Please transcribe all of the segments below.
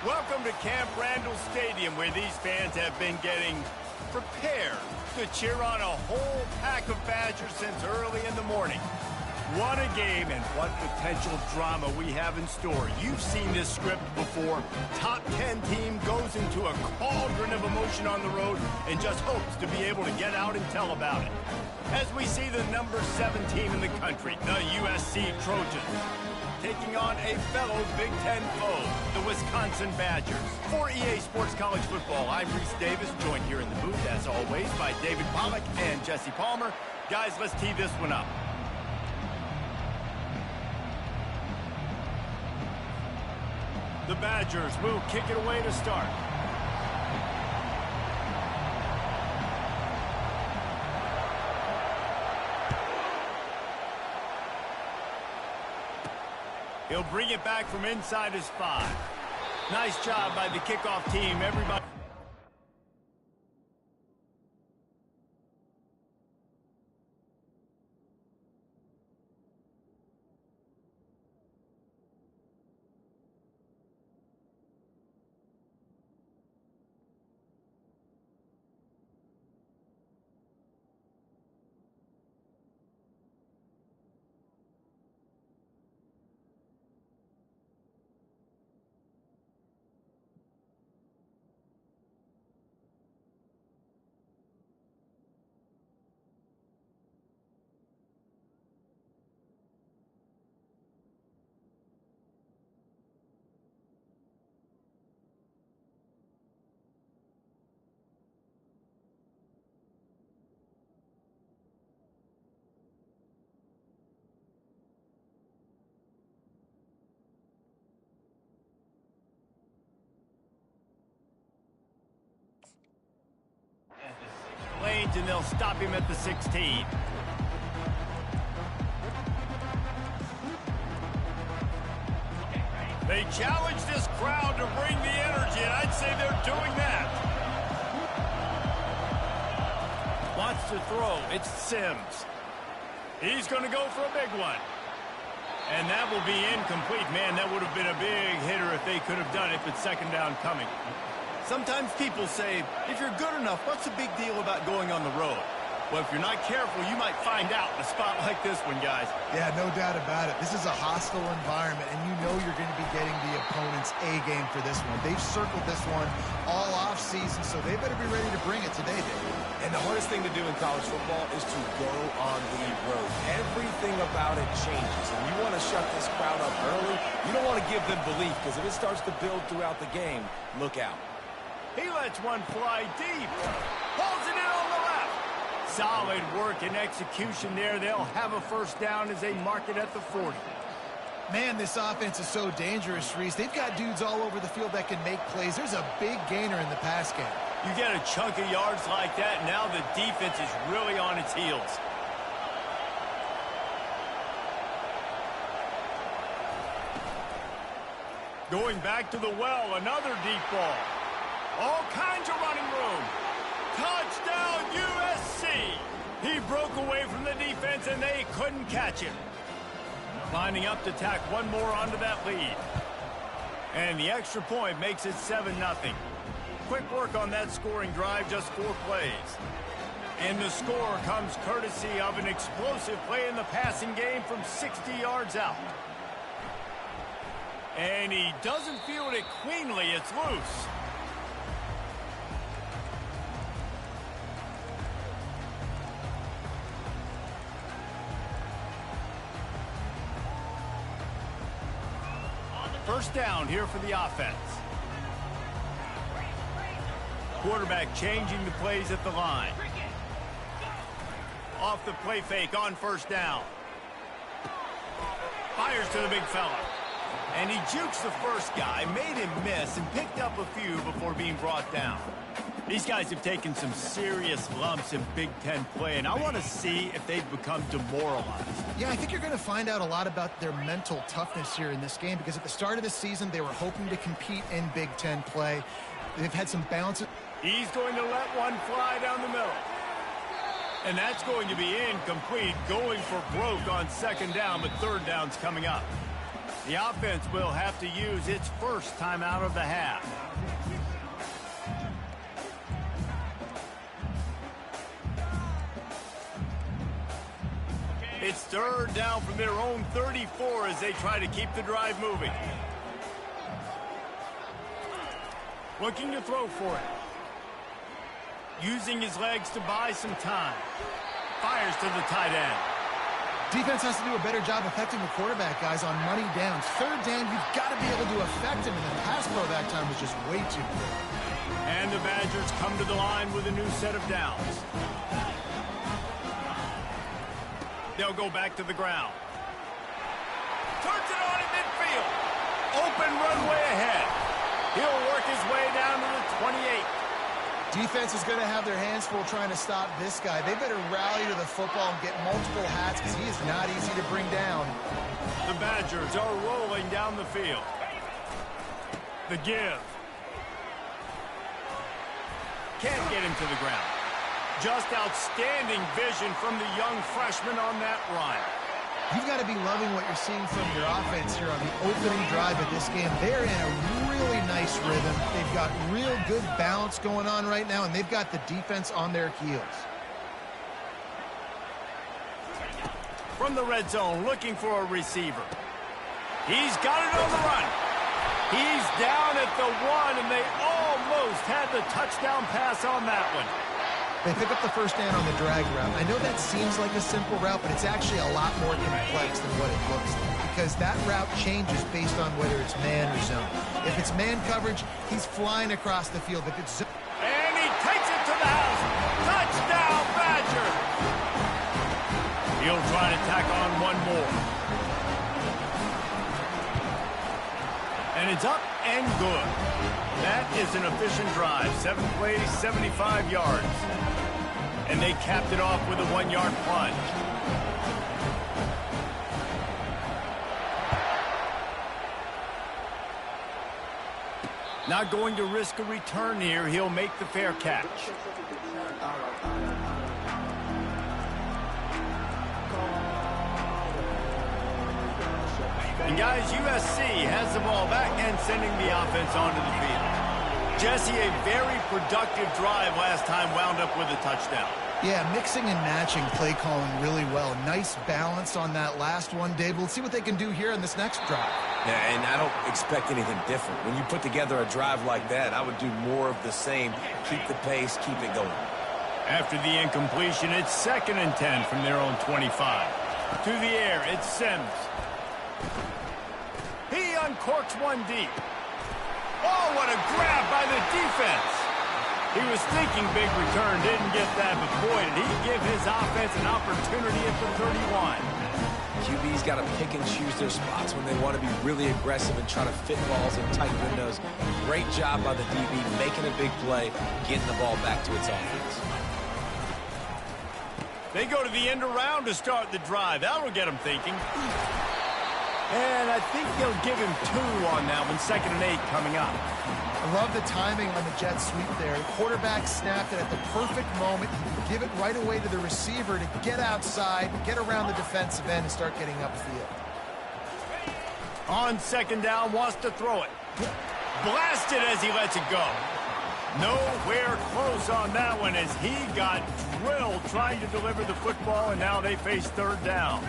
Welcome to Camp Randall Stadium, where these fans have been getting prepared to cheer on a whole pack of Badgers since early in the morning. What a game and what potential drama we have in store. You've seen this script before. Top 10 team goes into a cauldron of emotion on the road and just hopes to be able to get out and tell about it. As we see the number 7 team in the country, the USC Trojans, taking on a fellow Big Ten foe, the Wisconsin Badgers. For EA Sports College Football, I'm Reese Davis, joined here in the booth, as always, by David Pollack and Jesse Palmer. Guys, let's tee this one up. The Badgers will kick it away to start. He'll bring it back from inside his 5. Nice job by the kickoff team. Everybody. Lanes, and they'll stop him at the 16. They challenge this crowd to bring the energy, and I'd say they're doing that. Wants to throw. It's Sims. He's going to go for a big one. And that will be incomplete. Man, that would have been a big hitter if they could have done it, but second down coming. Sometimes people say, if you're good enough, what's the big deal about going on the road? Well, if you're not careful, you might find out in a spot like this one, guys. Yeah, no doubt about it. This is a hostile environment, and you know you're going to be getting the opponent's A game for this one. They've circled this one all off-season, so they better be ready to bring it today, David. And the hardest thing to do in college football is to go on the road. Everything about it changes, and you want to shut this crowd up early. You don't want to give them belief, because if it starts to build throughout the game, look out. He lets one fly deep. Pulls it in on the left. Solid work and execution there. They'll have a first down as they mark it at the 40. Man, this offense is so dangerous, Reese. They've got dudes all over the field that can make plays. There's a big gainer in the pass game. You get a chunk of yards like that, and now the defense is really on its heels. Going back to the well, another deep ball. All kinds of running room. Touchdown, USC. He broke away from the defense, and they couldn't catch him. Lining up to tack one more onto that lead. And the extra point makes it 7-0. Quick work on that scoring drive, just 4 plays. And the score comes courtesy of an explosive play in the passing game from 60 yards out. And he doesn't field it cleanly. It's loose. First down here for the offense. Quarterback changing the plays at the line. Off the play fake on first down. Fires to the big fella. And he jukes the first guy, made him miss, and picked up a few before being brought down. These guys have taken some serious lumps in Big Ten play, and I want to see if they've become demoralized. Yeah, I think you're going to find out a lot about their mental toughness here in this game, because at the start of the season, they were hoping to compete in Big Ten play. They've had some balance. He's going to let one fly down the middle. And that's going to be incomplete, going for broke on second down, but third down's coming up. The offense will have to use its first timeout of the half. It's third down from their own 34 as they try to keep the drive moving. Looking to throw for it. Using his legs to buy some time. Fires to the tight end. Defense has to do a better job affecting the quarterback, guys, on money downs. Third down, you've got to be able to affect him, and the pass pro that time was just way too quick. And the Badgers come to the line with a new set of downs. They'll go back to the ground. Turns it on in midfield. Open runway ahead. He'll work his way down to the 28. Defense is going to have their hands full trying to stop this guy. They better rally to the football and get multiple hats because he is not easy to bring down. The Badgers are rolling down the field. The give. Can't get him to the ground. Just outstanding vision from the young freshman on that run. You've got to be loving what you're seeing from your offense here on the opening drive of this game. They're in a really nice rhythm. They've got real good balance going on right now, and they've got the defense on their heels. From the red zone, looking for a receiver. He's got it on the run. He's down at the 1, and they almost had the touchdown pass on that one. They pick up the first down on the drag route. I know that seems like a simple route, but it's actually a lot more complex than what it looks like because that route changes based on whether it's man or zone. If it's man coverage, he's flying across the field. If it's zone... And he takes it to the house. Touchdown, Badger. He'll try to tack on one more. And it's up and good. That is an efficient drive. 7 plays, 75 yards. And they capped it off with a 1-yard plunge. Not going to risk a return here. He'll make the fair catch. And guys, USC has the ball back and sending the offense onto the field. Jesse, a very productive drive last time, wound up with a touchdown. Yeah, mixing and matching play calling really well. Nice balance on that last one, Dave. We'll see what they can do here in this next drive. Yeah, and I don't expect anything different. When you put together a drive like that, I would do more of the same. Keep the pace, keep it going. After the incompletion, it's 2nd and 10 from their own 25. To the air, it's Sims. He uncorks one deep. Oh, what a grab by the defense. He was thinking big return, didn't get that, but boy, did he give his offense an opportunity at the 31. QB's got to pick and choose their spots when they want to be really aggressive and try to fit balls in tight windows. Great job by the DB, making a big play, getting the ball back to its offense. They go to the end around to start the drive. That'll get them thinking. And I think they'll give him 2 on that one. 2nd and 8 coming up. I love the timing on the jet sweep there. The quarterback snapped it at the perfect moment. He give it right away to the receiver to get outside, get around the defensive end, and start getting upfield. On 2nd down, wants to throw it. Blasted as he lets it go. Nowhere close on that one as he got drilled trying to deliver the football, and now they face 3rd down.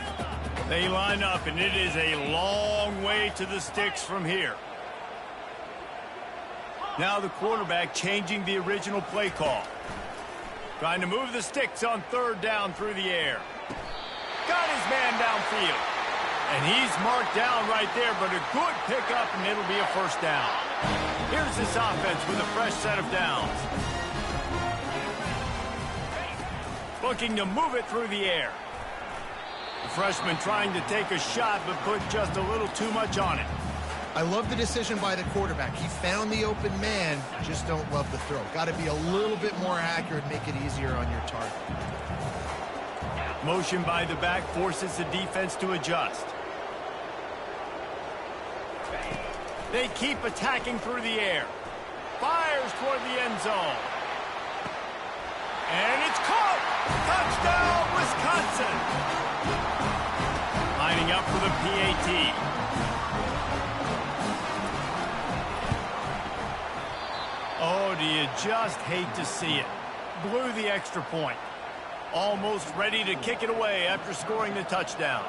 They line up, and it is a long way to the sticks from here. Now the quarterback changing the original play call. Trying to move the sticks on 3rd down through the air. Got his man downfield. And he's marked down right there, but a good pickup, and it'll be a 1st down. Here's this offense with a fresh set of downs. Looking to move it through the air. The freshman trying to take a shot, but put just a little too much on it. I love the decision by the quarterback. He found the open man, just don't love the throw. Got to be a little bit more accurate, make it easier on your target. Motion by the back forces the defense to adjust. They keep attacking through the air. Fires toward the end zone. And it's caught! Touchdown, Wisconsin! Lining up for the PAT. just hate to see it. Blew the extra point. Almost ready to kick it away after scoring the touchdown.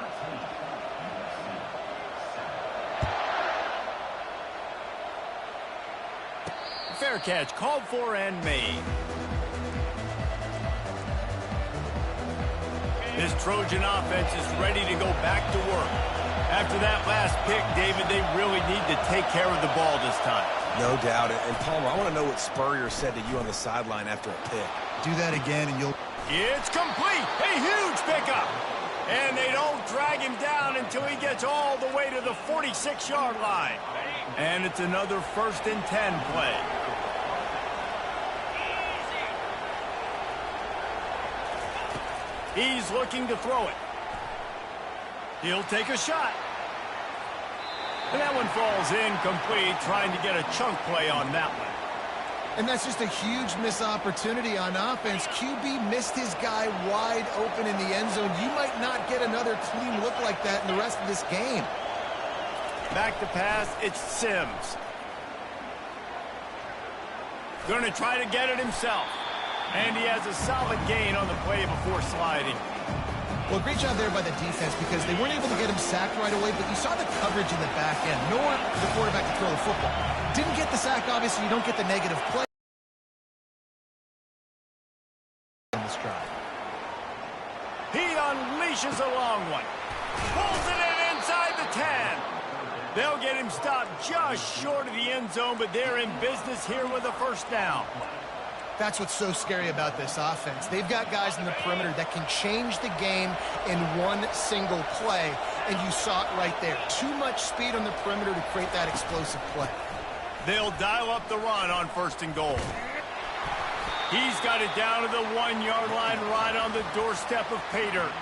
Fair catch called for and made. This Trojan offense is ready to go back to work. After that last pick, David, they really need to take care of the ball this time. No doubt. And Palmer, I want to know what Spurrier said to you on the sideline after a pick. Do that again and you'll... It's complete. A huge pickup. And they don't drag him down until he gets all the way to the 46-yard line. And it's another 1st and 10 play. He's looking to throw it. He'll take a shot. And that one falls incomplete, trying to get a chunk play on that one. And that's just a huge missed opportunity on offense. QB missed his guy wide open in the end zone. You might not get another clean look like that in the rest of this game. Back to pass, it's Sims. Going to try to get it himself. And he has a solid gain on the play before sliding. Well, great job there by the defense because they weren't able to get him sacked right away, but you saw the coverage in the back end. Nowhere for the quarterback to throw the football. Didn't get the sack, obviously. You don't get the negative play on this drive. He unleashes a long one. Pulls it in inside the 10. They'll get him stopped just short of the end zone, but they're in business here with a 1st down. That's what's so scary about this offense. They've got guys in the perimeter that can change the game in one single play, and you saw it right there. Too much speed on the perimeter to create that explosive play. They'll dial up the run on 1st and goal. He's got it down to the 1-yard line right on the doorstep of pay dirt.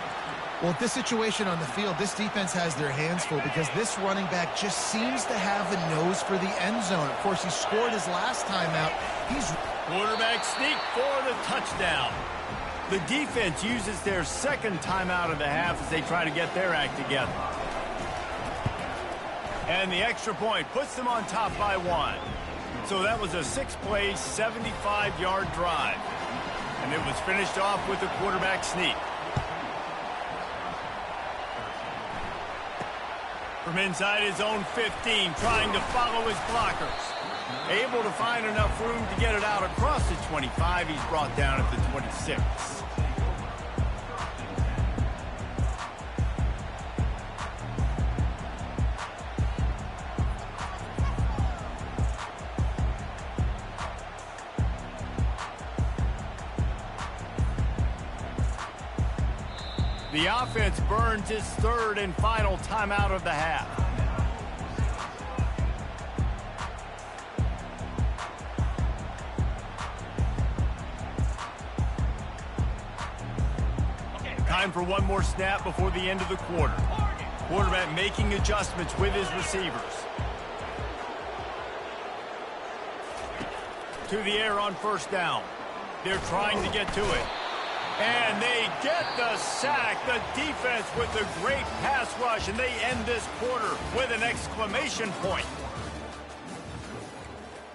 Well, at this situation on the field, this defense has their hands full because this running back just seems to have a nose for the end zone. Of course, he scored his last time out. He's... Quarterback sneak for the touchdown. The defense uses their 2nd timeout of the half as they try to get their act together. And the extra point puts them on top by 1. So that was a 6-play, 75-yard drive. And it was finished off with the quarterback sneak. From inside his own 15, trying to follow his blockers. Able to find enough room to get it out across the 25. He's brought down at the 26. The offense burns its 3rd and final timeout of the half. Time for one more snap before the end of the quarter. Quarterback making adjustments with his receivers. To the air on 1st down. They're trying to get to it. And they get the sack. The defense with the great pass rush, and they end this quarter with an exclamation point.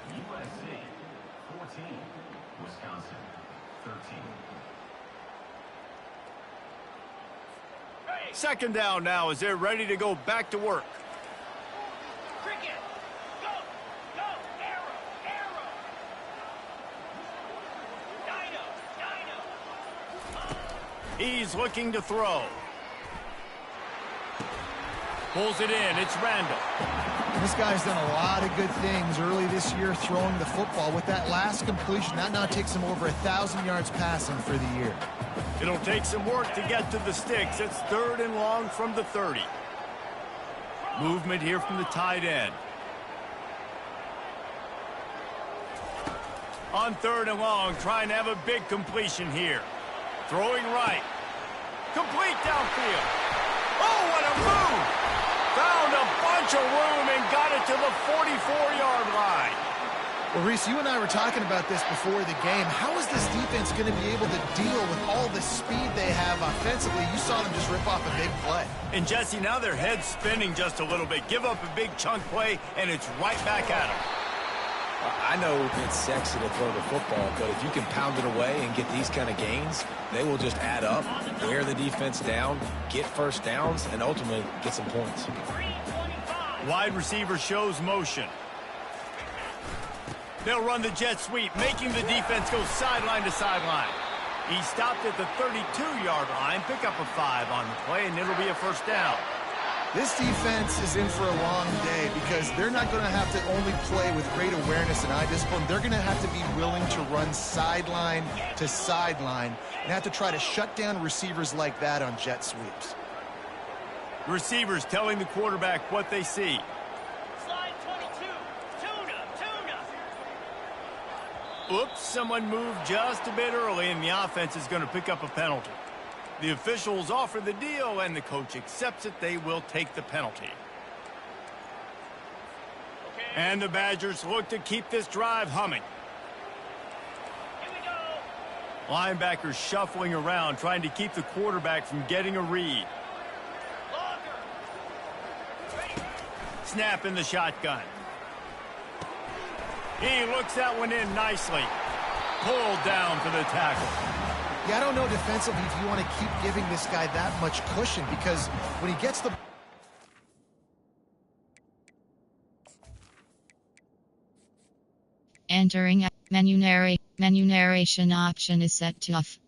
USA 14, Wisconsin 13. 2nd down now as they're ready to go back to work. Cricket, go, go, arrow, arrow. Dino. He's looking to throw. Pulls it in. It's Randall. This guy's done a lot of good things early this year throwing the football. With that last completion, that now takes him over 1,000 yards passing for the year. It'll take some work to get to the sticks. It's 3rd and long from the 30. Movement here from the tight end. On 3rd and long, trying to have a big completion here. Throwing right. Complete downfield. Oh, what a move! Found a bunch of room and got it to the 44-yard line. Well, Reese, you and I were talking about this before the game. How is this defense going to be able to deal with all the speed they have offensively? You saw them just rip off a big play. And, Jesse, now their head's spinning just a little bit. Give up a big chunk play, and it's right back at them. I know it's sexy to throw the football, but if you can pound it away and get these kind of gains, they will just add up, wear the defense down, get first downs, and ultimately get some points. Wide receiver shows motion. They'll run the jet sweep, making the defense go sideline to sideline. He stopped at the 32-yard line, pick up a 5 on the play, and it'll be a first down. This defense is in for a long day because they're not going to have to only play with great awareness and eye discipline. They're going to have to be willing to run sideline to sideline and have to try to shut down receivers like that on jet sweeps. Receivers telling the quarterback what they see. Slide 22. Tuna. Oops, someone moved just a bit early, and the offense is going to pick up a penalty. The officials offer the deal, and the coach accepts it. They will take the penalty. Okay. And the Badgers look to keep this drive humming. Here we go. Linebackers shuffling around, trying to keep the quarterback from getting a read. Longer. Ready. Snap in the shotgun. He looks that one in nicely. Pulled down for the tackle. Yeah, I don't know defensively if you want to keep giving this guy that much cushion because when he gets the... Entering a menu narration option is set to off.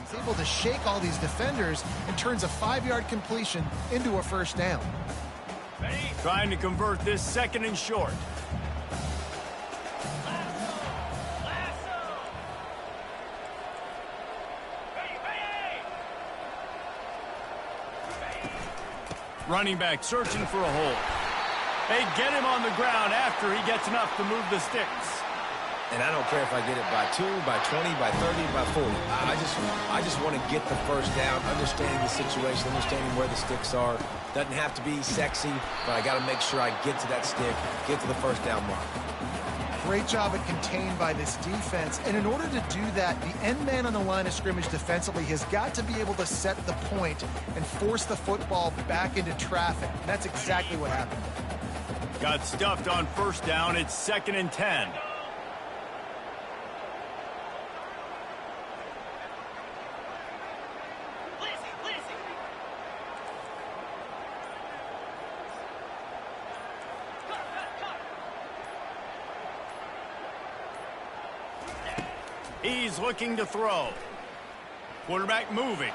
He's able to shake all these defenders and turns a 5-yard completion into a first down. Ready. Trying to convert this second and short. Lasso. Ready. Running back searching for a hole. They get him on the ground after he gets enough to move the sticks. And I don't care if I get it by 2, by 20, by 30, by 40. I just want to get the first down, understanding the situation, understanding where the sticks are. Doesn't have to be sexy, but I got to make sure I get to that stick, get to the first down mark. Great job at contained by this defense. And in order to do that, the end man on the line of scrimmage defensively has got to be able to set the point and force the football back into traffic. And that's exactly what happened. Got stuffed on first down. It's 2nd and 10. He's looking to throw. Quarterback moving.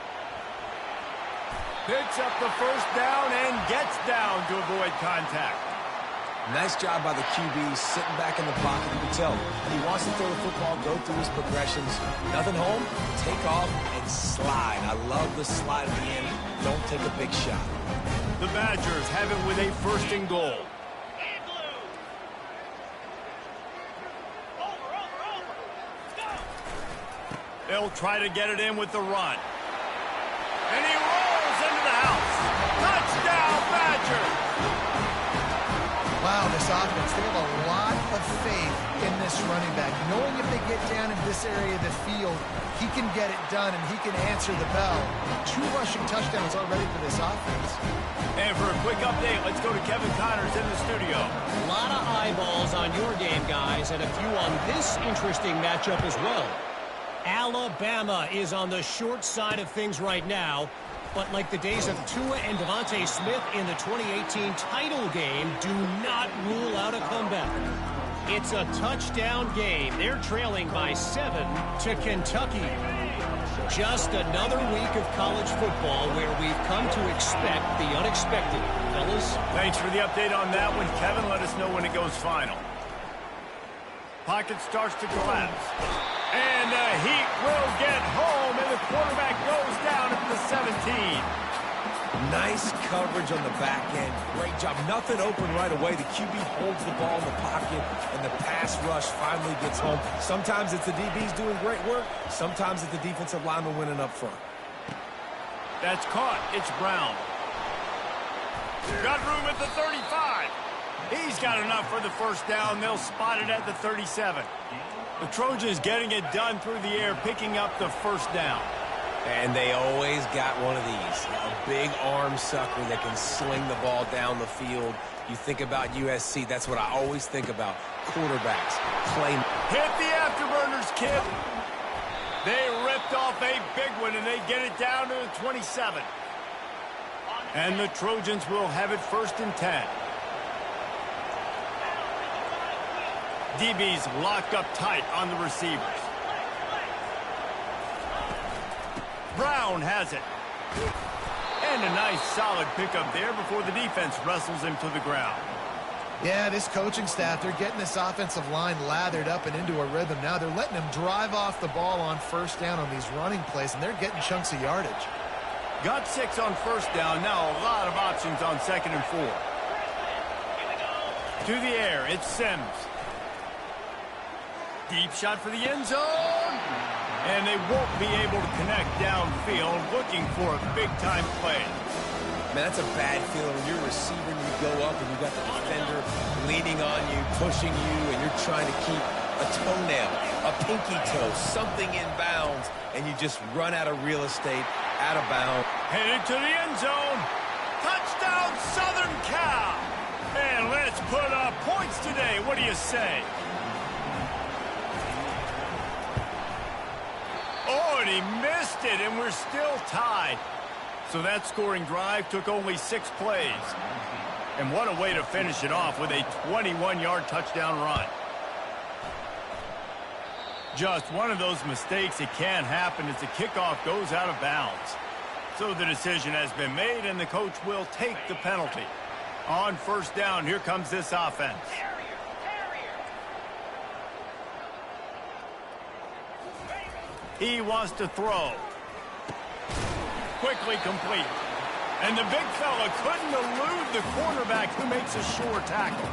Picks up the first down and gets down to avoid contact. Nice job by the QB sitting back in the pocket. You can tell he wants to throw the football, go through his progressions. Nothing home, take off and slide. I love the slide at the end. Don't take a big shot. The Badgers have it with a 1st and goal. They'll try to get it in with the run. And he rolls into the house. Touchdown, Badgers! Wow, this offense, they have a lot of faith in this running back. Knowing if they get down in this area of the field, he can get it done and he can answer the bell. 2 rushing touchdowns already for this offense. And for a quick update, let's go to Kevin Connors in the studio. A lot of eyeballs on your game, guys, and a few on this interesting matchup as well. Alabama is on the short side of things right now, but like the days of Tua and Devontae Smith in the 2018 title game, do not rule out a comeback. It's a touchdown game. They're trailing by 7 to Kentucky. Just another week of college football where we've come to expect the unexpected. Fellas? Thanks for the update on that one, Kevin. Let us know when it goes final. Pocket starts to collapse. And the Heat will get home, and the quarterback goes down at the 17. Nice coverage on the back end. Great job. Nothing open right away. The QB holds the ball in the pocket, and the pass rush finally gets home. Sometimes it's the DBs doing great work. Sometimes it's the defensive lineman winning up front. That's caught. It's Brown. Got room at the 35. He's got enough for the first down. They'll spot it at the 37. The Trojans getting it done through the air, picking up the first down. And they always got one of these, a big arm sucker that can sling the ball down the field. You think about USC, that's what I always think about. Quarterbacks, play. Hit the afterburners, kid. They ripped off a big one, and they get it down to the 27. And the Trojans will have it 1st and 10. DB's locked up tight on the receivers. Brown has it. And a nice solid pickup there before the defense wrestles him to the ground. Yeah, this coaching staff, they're getting this offensive line lathered up and into a rhythm now. They're letting them drive off the ball on first down on these running plays, and they're getting chunks of yardage. Got 6 on first down. Now a lot of options on 2nd and 4. To the air, it's Sims. Deep shot for the end zone. And they won't be able to connect downfield, looking for a big-time play. Man, that's a bad feeling when you're a receiver and you go up and you got the defender leaning on you, pushing you, and you're trying to keep a toenail, a pinky toe, something in bounds, and you just run out of real estate, out of bounds. Headed to the end zone. Touchdown, Southern Cal. And let's put up points today. What do you say? Oh, and he missed it, and we're still tied. So that scoring drive took only 6 plays. And what a way to finish it off with a 21-yard touchdown run. Just one of those mistakes that can happen as the kickoff goes out of bounds. So the decision has been made, and the coach will take the penalty. On first down, here comes this offense. He wants to throw. Quickly complete. And the big fella couldn't elude the cornerback who makes a sure tackle.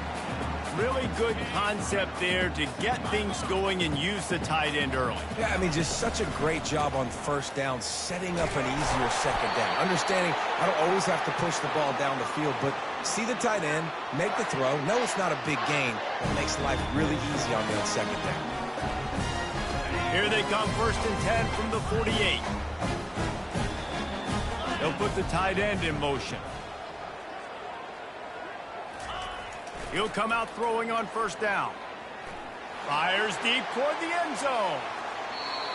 Really good concept there to get things going and use the tight end early. Yeah, I mean, just such a great job on first down, setting up an easier second down. Understanding I don't always have to push the ball down the field, but see the tight end, make the throw. No, it's not a big gain. It makes life really easy on me on second down. Here they come, 1st and 10 from the 48. They'll put the tight end in motion. He'll come out throwing on first down. Fires deep toward the end zone.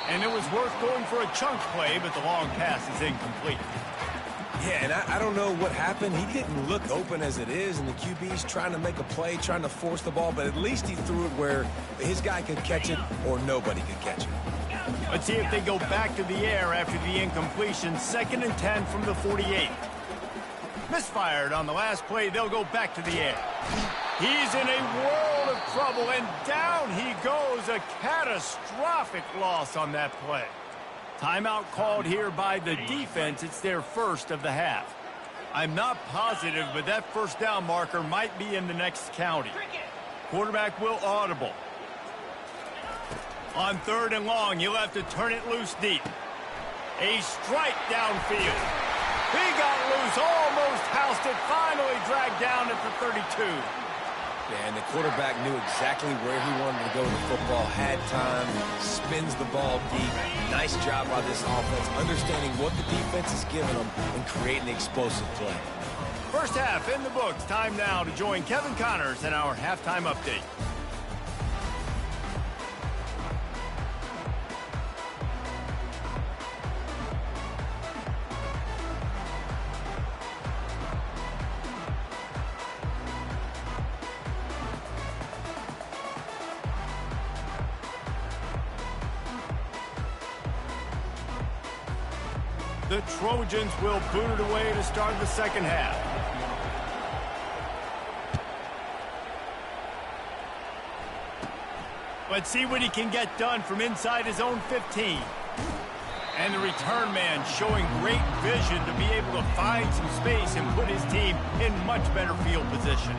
And it was worth going for a chunk play, but the long pass is incomplete. Yeah, and I don't know what happened. He didn't look open as it is, and the QB's trying to make a play, trying to force the ball, but at least he threw it where his guy could catch it or nobody could catch it. Let's see if they go back to the air after the incompletion. 2nd and 10 from the 48. Misfired on the last play. They'll go back to the air. He's in a world of trouble, and down he goes. A catastrophic loss on that play. Timeout called here by the defense. It's their first of the half. I'm not positive, but that first down marker might be in the next county. Quarterback will audible. On 3rd and long, you'll have to turn it loose deep. A strike downfield. He got loose, almost housed it, finally dragged down at the 32. Yeah, and the quarterback knew exactly where he wanted to go with the football, had time, spins the ball deep. Nice job by this offense, understanding what the defense is giving them and creating the explosive play. First half in the books. Time now to join Kevin Connors in our halftime update. The Trojans will boot it away to start the second half. Let's see what he can get done from inside his own 15. And the return man showing great vision to be able to find some space and put his team in much better field position.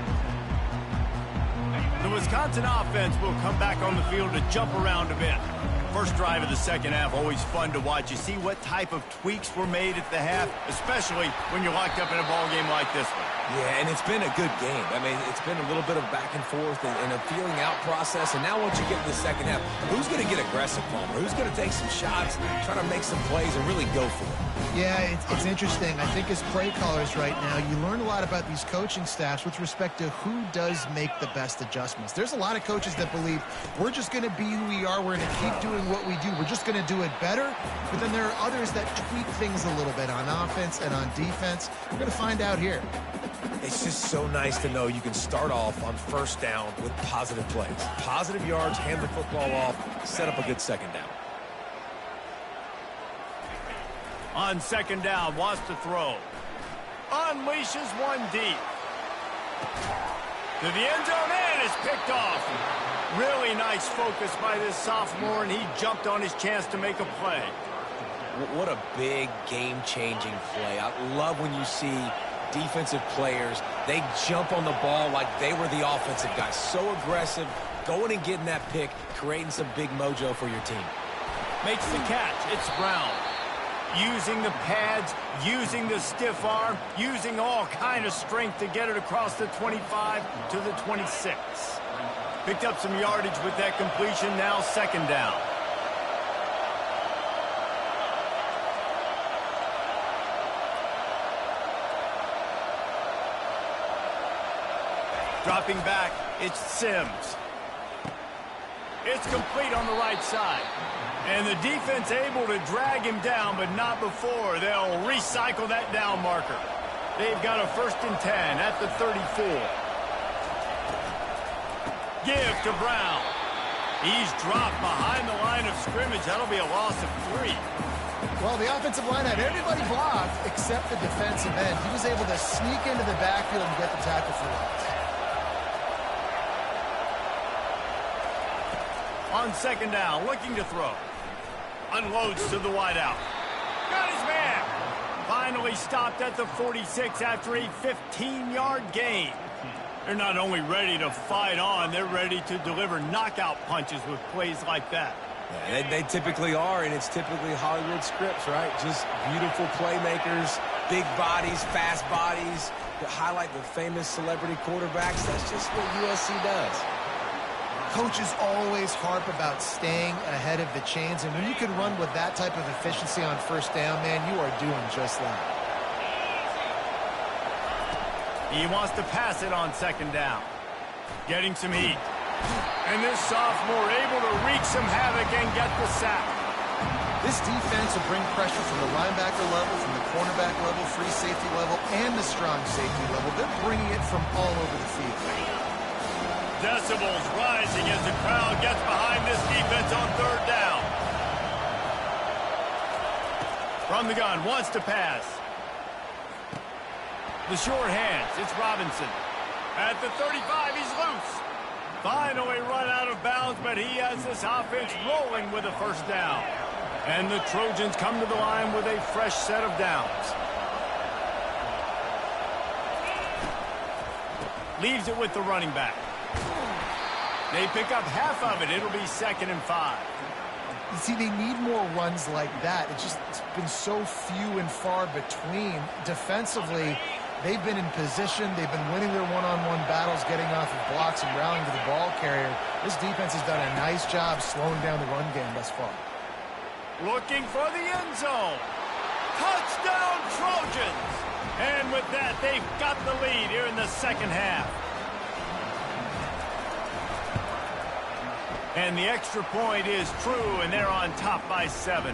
The Wisconsin offense will come back on the field to jump around a bit. First drive of the second half, always fun to watch. You see what type of tweaks were made at the half, especially when you're locked up in a ball game like this one. Yeah, and it's been a good game. I mean, it's been a little bit of back and forth and a feeling out process. And now once you get in the second half, who's going to get aggressive, Palmer? Who's going to take some shots, try to make some plays, and really go for it? Yeah, it's interesting. I think as play callers right now, you learn a lot about these coaching staffs with respect to who does make the best adjustments. There's a lot of coaches that believe we're just going to be who we are. We're going to keep doing what we do. We're just going to do it better. But then there are others that tweak things a little bit on offense and on defense. We're going to find out here. It's just so nice to know you can start off on first down with positive plays. Positive yards, hand the football off, set up a good second down. On second down, wants to throw. Unleashes one deep. To the end zone, and is picked off. Really nice focus by this sophomore, and he jumped on his chance to make a play. What a big game-changing play. I love when you see defensive players, they jump on the ball like they were the offensive guys. So aggressive, going and getting that pick, creating some big mojo for your team. Makes the catch. It's Brown. Using the pads, using the stiff arm, using all kind of strength to get it across the 25 to the 26. Picked up some yardage with that completion, now second down. Dropping back, it's Sims. It's complete on the right side. And the defense able to drag him down, but not before. They'll recycle that down marker. They've got a 1st and 10 at the 34. Give to Brown. He's dropped behind the line of scrimmage. That'll be a loss of 3. Well, the offensive line had everybody blocked except the defensive end. He was able to sneak into the backfield and get the tackle for loss. On second down, looking to throw. Unloads to the wideout. Got his man. Finally stopped at the 46 after a 15-yard gain. They're not only ready to fight on, they're ready to deliver knockout punches with plays like that. Yeah, they typically are, and it's typically Hollywood scripts, right? Just beautiful playmakers, big bodies, fast bodies that highlight the famous celebrity quarterbacks. That's just what USC does. Coaches always harp about staying ahead of the chains, and when you can run with that type of efficiency on first down, man, you are doing just that. He wants to pass it on second down. Getting some heat. And this sophomore able to wreak some havoc and get the sack. This defense will bring pressure from the linebacker level, from the cornerback level, free safety level, and the strong safety level. They're bringing it from all over the field. Decibels rising as the crowd gets behind this defense on third down. From the gun, wants to pass. The short hands, it's Robinson. At the 35, he's loose. Finally run out of bounds, but he has this offense rolling with a first down. And the Trojans come to the line with a fresh set of downs. Leaves it with the running back. They pick up half of it. It'll be 2nd and 5. You see, they need more runs like that. It's been so few and far between. Defensively, they've been in position. They've been winning their one-on-one battles, getting off of blocks and rallying to the ball carrier. This defense has done a nice job slowing down the run game thus far. Looking for the end zone. Touchdown, Trojans! And with that, they've got the lead here in the second half. And the extra point is true, and they're on top by 7.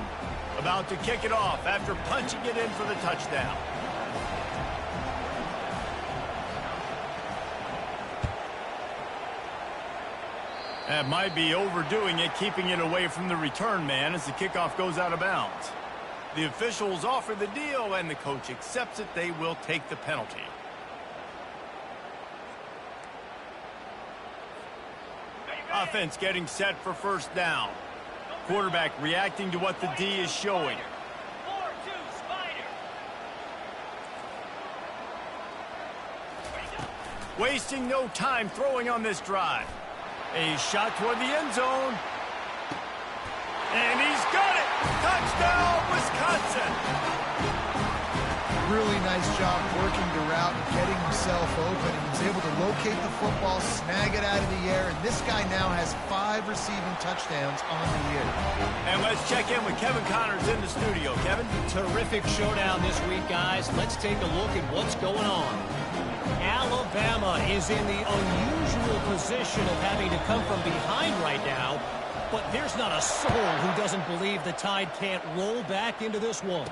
About to kick it off after punching it in for the touchdown. That might be overdoing it, keeping it away from the return man as the kickoff goes out of bounds. The officials offer the deal, and the coach accepts it. They will take the penalty. Offense getting set for first down. Quarterback reacting to what the D is showing. 4-2 Spider. Wasting no time throwing on this drive. A shot toward the end zone. And he's got it! Touchdown, Wisconsin! Really nice job working the route and getting himself open. He was able to locate the football, snag it out of the air, and this guy now has 5 receiving touchdowns on the year. And let's check in with Kevin Connors in the studio. Kevin? Terrific showdown this week, guys. Let's take a look at what's going on. Alabama is in the unusual position of having to come from behind right now, but there's not a soul who doesn't believe the Tide can't roll back into this one.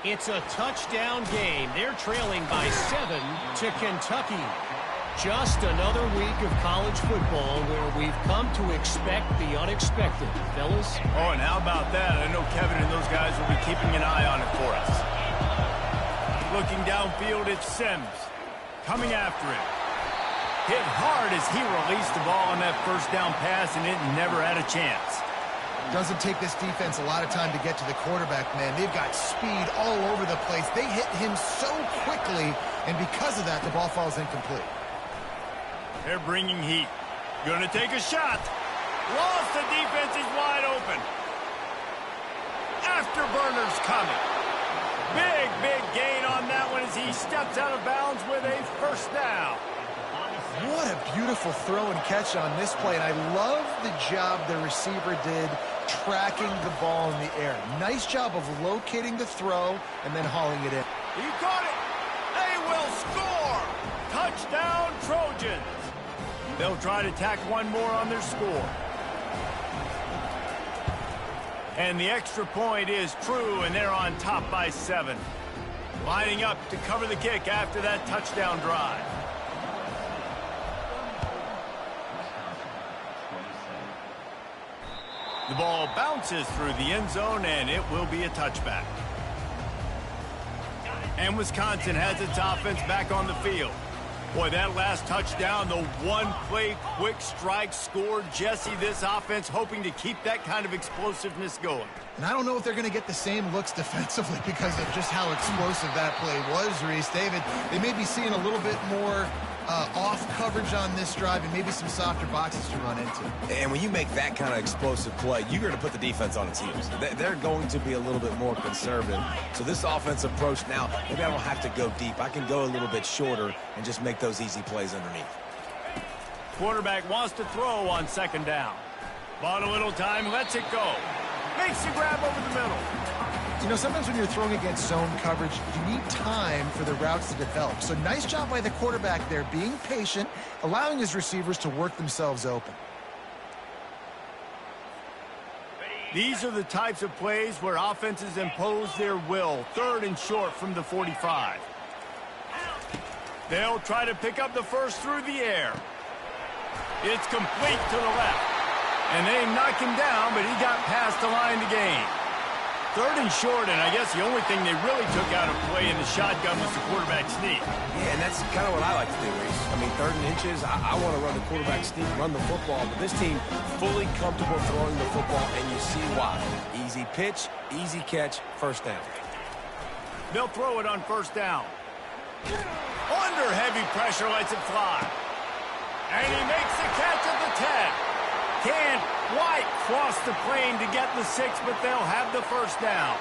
It's a touchdown game. They're trailing by 7 to Kentucky. Just another week of college football where we've come to expect the unexpected. Fellas? Oh, and how about that? I know Kevin and those guys will be keeping an eye on it for us. Looking downfield, it's Sims. Coming after it. Hit hard as he released the ball on that first down pass, and it never had a chance. Doesn't take this defense a lot of time to get to the quarterback, man. They've got speed all over the place. They hit him so quickly, and because of that, the ball falls incomplete. They're bringing heat. Gonna take a shot. Lost, the defense is wide open. Afterburner's coming. Big gain on that one as he steps out of bounds with a first down. What a beautiful throw and catch on this play, and I love the job the receiver did tracking the ball in the air. Nice job of locating the throw and then hauling it in. He got it. They will score. Touchdown, Trojans. They'll try to tack one more on their score. And the extra point is true, and they're on top by 7. Lining up to cover the kick after that touchdown drive. The ball bounces through the end zone, and it will be a touchback. And Wisconsin has its offense back on the field. Boy, that last touchdown, the one-play quick strike scored. Jesse, this offense hoping to keep that kind of explosiveness going. And I don't know if they're going to get the same looks defensively because of just how explosive that play was, Reese. David, they may be seeing a little bit more off coverage on this drive and maybe some softer boxes to run into. And when you make that kind of explosive play, you're going to put the defense on its heels. They're going to be a little bit more conservative. So this offensive approach now, maybe I don't have to go deep. I can go a little bit shorter and just make those easy plays underneath. Quarterback wants to throw on second down. Bought a little time, lets it go. Makes the grab over the middle. You know, sometimes when you're throwing against zone coverage, you need time for the routes to develop. So nice job by the quarterback there, being patient, allowing his receivers to work themselves open. These are the types of plays where offenses impose their will. 3rd and short from the 45. They'll try to pick up the first through the air. It's complete to the left. And they knock him down, but he got past the line to gain. 3rd and short, and I guess the only thing they really took out of play in the shotgun was the quarterback sneak. Yeah, and that's kind of what I like to do, Reese. I mean, 3rd and inches, I want to run the quarterback sneak, run the football, but this team fully comfortable throwing the football, and you see why. Easy pitch, easy catch, first down. They'll throw it on first down. Under heavy pressure, lets it fly. And he makes the catch at the 10. Can't quite cross the plane to get the 6, but they'll have the first down.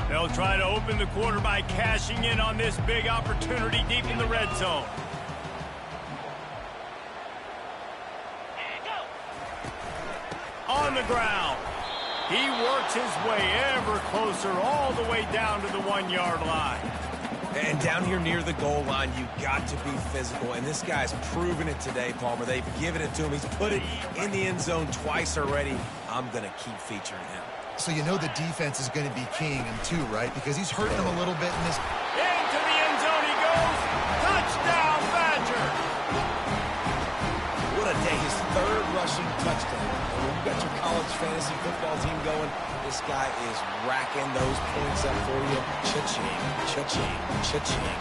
They'll try to open the quarter by cashing in on this big opportunity deep in the red zone. On the ground. He works his way ever closer all the way down to the 1-yard line. And down here near the goal line, you got to be physical. And this guy's proven it today, Palmer. They've given it to him. He's put it in the end zone twice already. I'm going to keep featuring him. So you know the defense is going to be keying him too, right? Because he's hurting them a little bit in this. Into the end zone he goes. Touchdown, Badger. What a day. His 3rd rushing touchdown. And when you got your college fantasy football team going, this guy is racking those points up for you. Cha-ching. Cha-ching, cha-ching.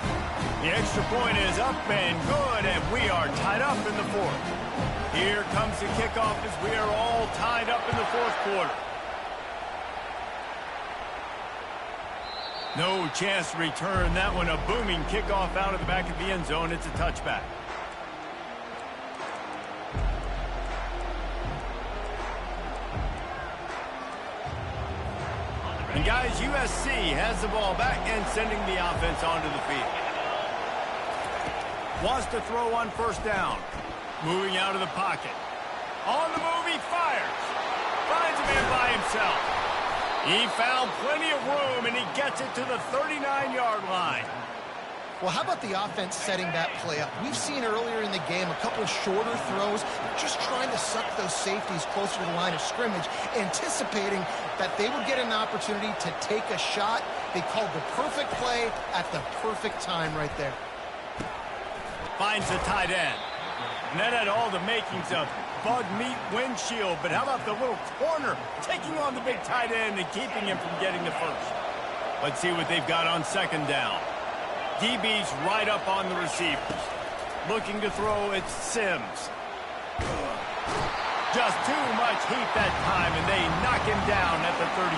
The extra point is up and good, and we are tied up in the fourth. Here comes the kickoff as we are all tied up in the fourth quarter. No chance to return that one. A booming kickoff out of the back of the end zone. It's a touchback. And guys, USC has the ball back and sending the offense onto the field. Wants to throw on first down. Moving out of the pocket. On the move, he fires. Finds a man by himself. He found plenty of room, and he gets it to the 39-yard line. Well, how about the offense setting that play up? We've seen earlier in the game a couple shorter throws, just trying to suck those safeties closer to the line of scrimmage, anticipating that they would get an opportunity to take a shot. They called the perfect play at the perfect time right there. Finds the tight end. And that had all the makings of bug meat windshield, but how about the little corner taking on the big tight end and keeping him from getting the first? Let's see what they've got on second down. DB's right up on the receivers. Looking to throw, it's Sims. Just too much heat that time, and they knock him down at the 31.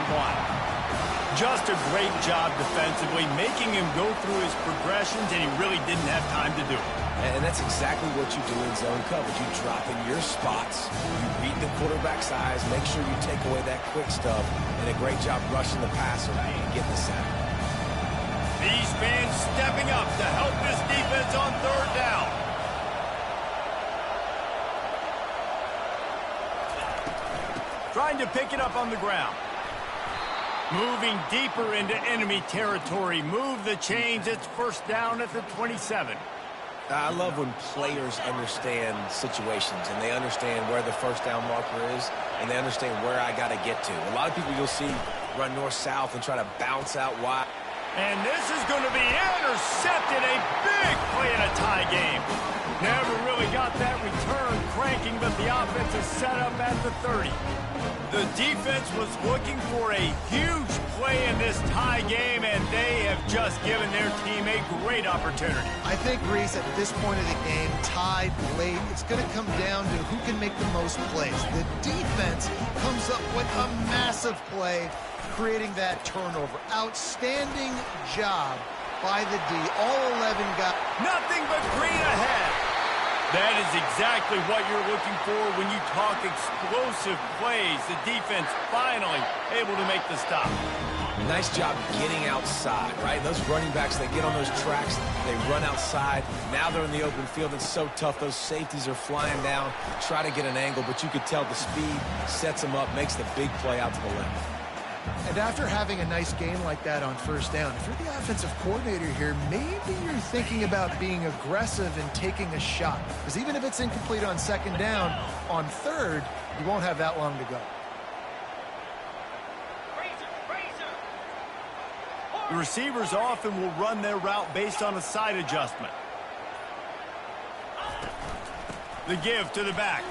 Just a great job defensively, making him go through his progressions, and he really didn't have time to do it. And that's exactly what you do in zone coverage. You drop in your spots, you read the quarterback's eyes, make sure you take away that quick stuff, and a great job rushing the passer and getting the sack. These fans stepping up to help this defense on third down. Trying to pick it up on the ground. Moving deeper into enemy territory. Move the chains. It's first down at the 27. I love when players understand situations and they understand where the first down marker is and they understand where I got to get to. A lot of people you'll see run north-south and try to bounce out wide. And this is going to be intercepted. A big play in a tie game. Never really got that return cranking, but the offense is set up at the 30. The defense was looking for a huge play in this tie game, and they have just given their team a great opportunity. I think, Reese, at this point of the game, tied late, it's going to come down to who can make the most plays. The defense comes up with a massive play, creating that turnover. Outstanding job by the D. All 11 got nothing but green ahead. That is exactly what you're looking for when you talk explosive plays. The defense finally able to make the stop. Nice job getting outside, right? Those running backs, they get on those tracks, they run outside. Now they're in the open field. It's so tough. Those safeties are flying down, try to get an angle, but you could tell the speed sets them up, makes the big play out to the left. And after having a nice game like that on first down, if you're the offensive coordinator here, maybe you're thinking about being aggressive and taking a shot. Because even if it's incomplete on second down, on third, you won't have that long to go. The receivers often will run their route based on a side adjustment. The give to the back.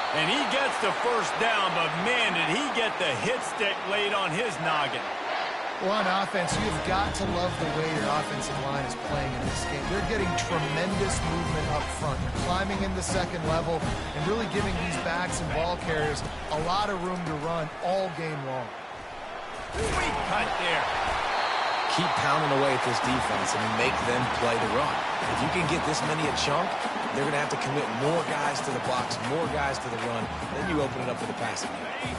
And he gets the first down, but man, did he get the hit stick laid on his noggin. Well, on offense, you've got to love the way your offensive line is playing in this game. They're getting tremendous movement up front. They're climbing in the second level and really giving these backs and ball carriers a lot of room to run all game long. Sweet cut there. Keep pounding away at this defense and make them play the run. If you can get this many a chunk, they're going to have to commit more guys to the box, more guys to the run. Then you open it up for the passing game.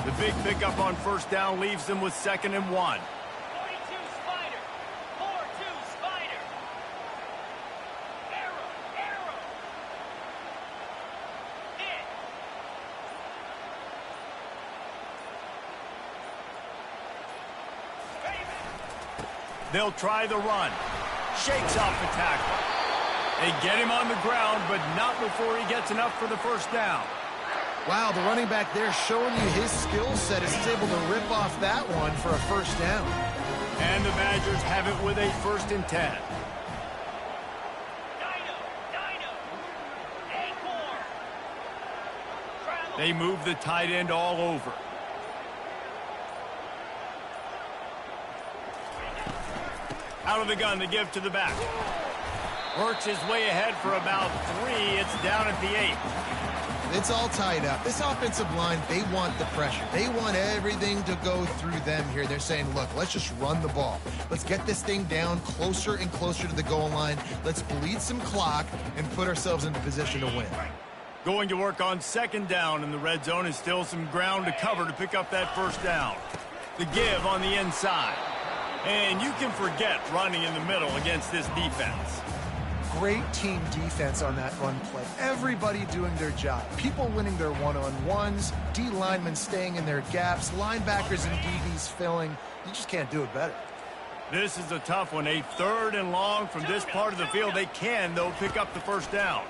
The big pickup on first down leaves them with 2nd and 1. 42 Spider. 4-2 Spider. Arrow. Hit. They'll try the run. Shakes off the tackle. They get him on the ground, but not before he gets enough for the first down. Wow, the running back there showing you his skill set as he's able to rip off that one for a first down. And the Badgers have it with a 1st and 10. Acorn. They move the tight end all over. Out of the gun to give to the back. Works his way ahead for about 3. It's down at the 8. It's all tied up. This offensive line, they want the pressure. They want everything to go through them here. They're saying, look, let's just run the ball. Let's get this thing down closer and closer to the goal line. Let's bleed some clock and put ourselves into position to win. Going to work on second down in the red zone, and still some ground to cover to pick up that first down. The give on the inside. And you can forget running in the middle against this defense. Great team defense on that run play. Everybody doing their job. People winning their one-on-ones, D linemen staying in their gaps, linebackers and DBs filling. You just can't do it better. This is a tough one. A 3rd and long from this part of the field. They can, though, pick up the first down.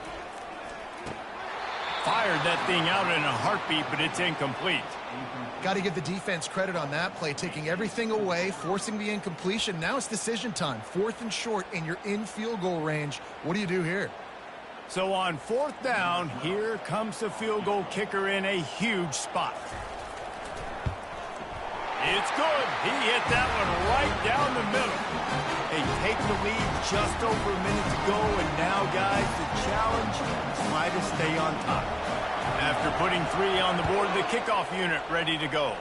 Fired that thing out in a heartbeat, but it's incomplete. Got to give the defense credit on that play, taking everything away, forcing the incompletion. Now it's decision time. 4th and short, and you're in field goal range. What do you do here? So on 4th down, here comes the field goal kicker in a huge spot. It's good. He hit that one right down the middle. They take the lead just over a minute to go, and now, guys, the challenge is try to stay on top. After putting 3 on the board, the kickoff unit ready to go.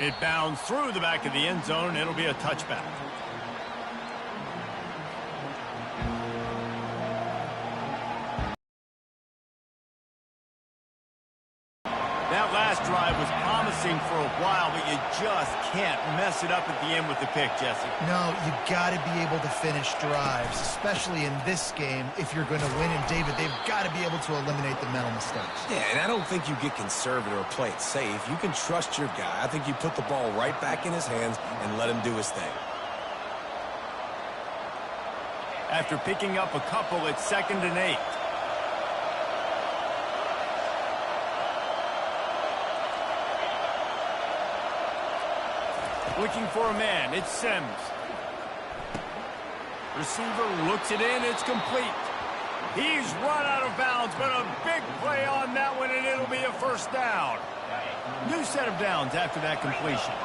It bounds through the back of the end zone. It'll be a touchback. That last drive was promising for a while, but you just can't mess it up at the end with the pick, Jesse. No, you got to be able to finish drives, especially in this game if you're going to win. And, David, they've got to be able to eliminate the mental mistakes. Yeah, and I don't think you get conservative or play it safe. You can trust your guy. I think you put the ball right back in his hands and let him do his thing. After picking up a couple, it's 2nd and 8. Looking for a man. It's Sims. Receiver looks it in. It's complete. He's run out of bounds, but a big play on that one, and it'll be a first down. New set of downs after that completion.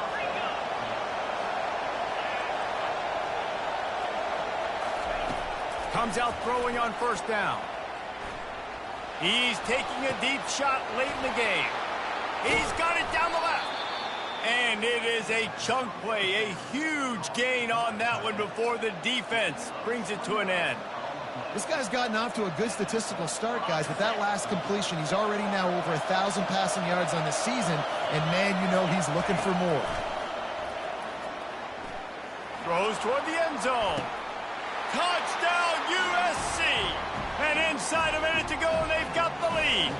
Comes out throwing on first down. He's taking a deep shot late in the game. He's got it down the left. And it is a chunk play, a huge gain on that one before the defense brings it to an end. This guy's gotten off to a good statistical start, guys. With that last completion, he's already now over 1,000 passing yards on the season. And, man, you know he's looking for more. Throws toward the end zone. Touchdown, USC! And inside a minute to go, and they've got the lead.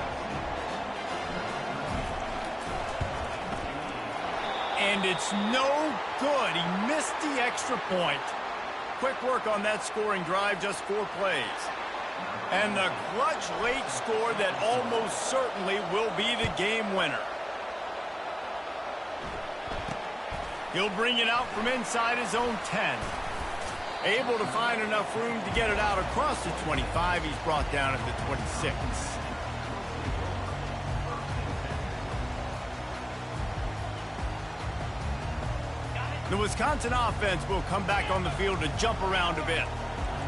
And it's no good. He missed the extra point. Quick work on that scoring drive, just 4 plays. And the clutch late score that almost certainly will be the game winner. He'll bring it out from inside his own 10. Able to find enough room to get it out across the 25. He's brought down at the 26. The Wisconsin offense will come back on the field to jump around a bit.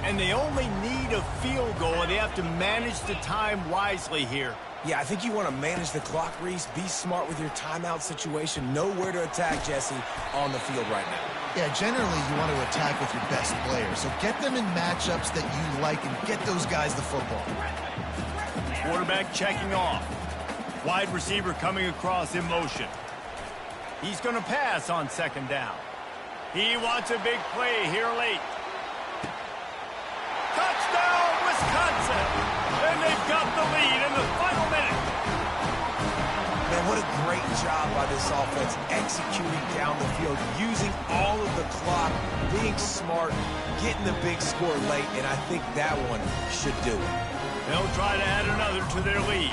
And they only need a field goal, and they have to manage the time wisely here. Yeah, I think you want to manage the clock, Reese. Be smart with your timeout situation. Know where to attack, Jesse, on the field right now. Yeah, generally you want to attack with your best players. So get them in matchups that you like and get those guys the football. Quarterback checking off. Wide receiver coming across in motion. He's going to pass on second down. He wants a big play here late. Touchdown, Wisconsin! And they've got the lead in the final minute. Man, what a great job by this offense executing down the field, using all of the clock, being smart, getting the big score late, and I think that one should do it. They'll try to add another to their lead.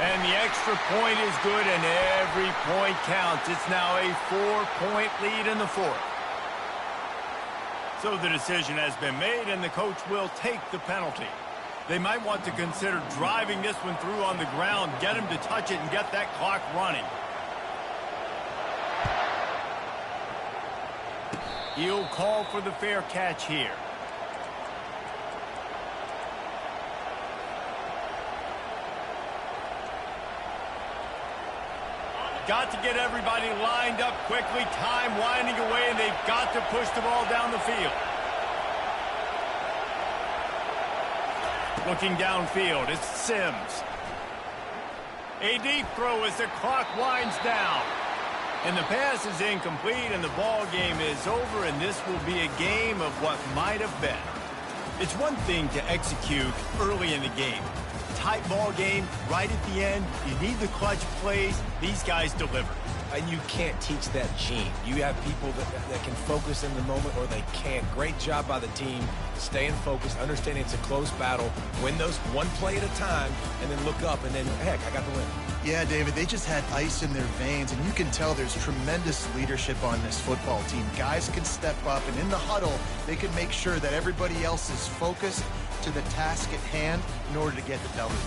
And the extra point is good, and every point counts. It's now a 4-point lead in the fourth. So the decision has been made, and the coach will take the penalty. They might want to consider driving this one through on the ground, get him to touch it, and get that clock running. He'll call for the fair catch here. Got to get everybody lined up quickly. Time winding away, and they've got to push the ball down the field. Looking downfield, it's Sims. A deep throw as the clock winds down. And the pass is incomplete, and the ball game is over, and this will be a game of what might have been. It's one thing to execute early in the game. Tight ball game, right at the end, you need the clutch plays. These guys deliver. And you can't teach that gene. You have people that can focus in the moment or they can't. Great job by the team, staying focused, understanding it's a close battle, win those one play at a time, and then look up, and then, heck, I got the win. Yeah, David, they just had ice in their veins, and you can tell there's tremendous leadership on this football team. Guys can step up, and in the huddle, they can make sure that everybody else is focused to the task at hand in order to get the W.